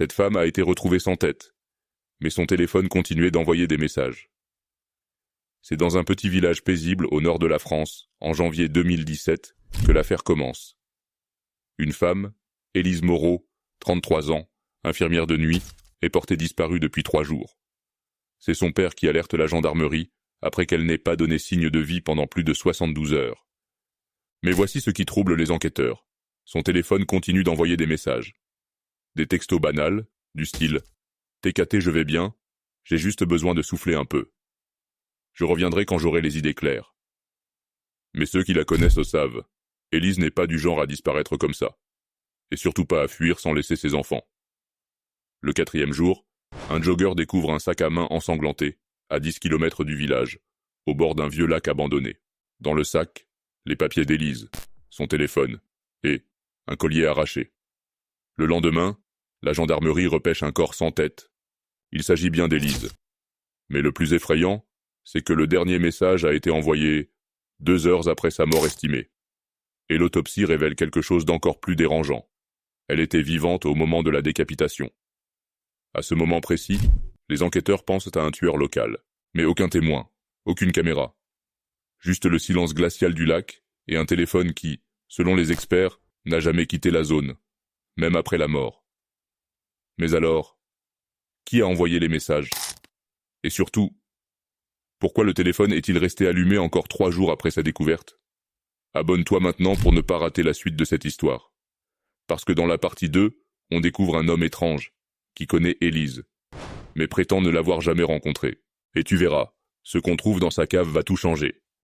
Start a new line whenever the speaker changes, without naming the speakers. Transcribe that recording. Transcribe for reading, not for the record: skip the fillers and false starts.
Cette femme a été retrouvée sans tête, mais son téléphone continuait d'envoyer des messages. C'est dans un petit village paisible au nord de la France, en janvier 2017, que l'affaire commence. Une femme, Élise Moreau, 33 ans, infirmière de nuit, est portée disparue depuis 3 jours. C'est son père qui alerte la gendarmerie après qu'elle n'ait pas donné signe de vie pendant plus de 72 heures. Mais voici ce qui trouble les enquêteurs. Son téléphone continue d'envoyer des messages. Des textos banals, du style « TKT, je vais bien, j'ai juste besoin de souffler un peu. Je reviendrai quand j'aurai les idées claires. » Mais ceux qui la connaissent le savent. Élise n'est pas du genre à disparaître comme ça. Et surtout pas à fuir sans laisser ses enfants. Le 4e jour, un jogger découvre un sac à main ensanglanté, à 10 km du village, au bord d'un vieux lac abandonné. Dans le sac, les papiers d'Élise, son téléphone, et un collier arraché. Le lendemain, la gendarmerie repêche un corps sans tête. Il s'agit bien d'Élise. Mais le plus effrayant, c'est que le dernier message a été envoyé 2 heures après sa mort estimée. Et l'autopsie révèle quelque chose d'encore plus dérangeant. Elle était vivante au moment de la décapitation. À ce moment précis, les enquêteurs pensent à un tueur local, mais aucun témoin, aucune caméra. Juste le silence glacial du lac et un téléphone qui, selon les experts, n'a jamais quitté la zone, même après la mort. Mais alors, qui a envoyé les messages? Et surtout, pourquoi le téléphone est-il resté allumé encore 3 jours après sa découverte? Abonne-toi maintenant pour ne pas rater la suite de cette histoire. Parce que dans la partie 2, on découvre un homme étrange, qui connaît Élise, mais prétend ne l'avoir jamais rencontrée. Et tu verras, ce qu'on trouve dans sa cave va tout changer.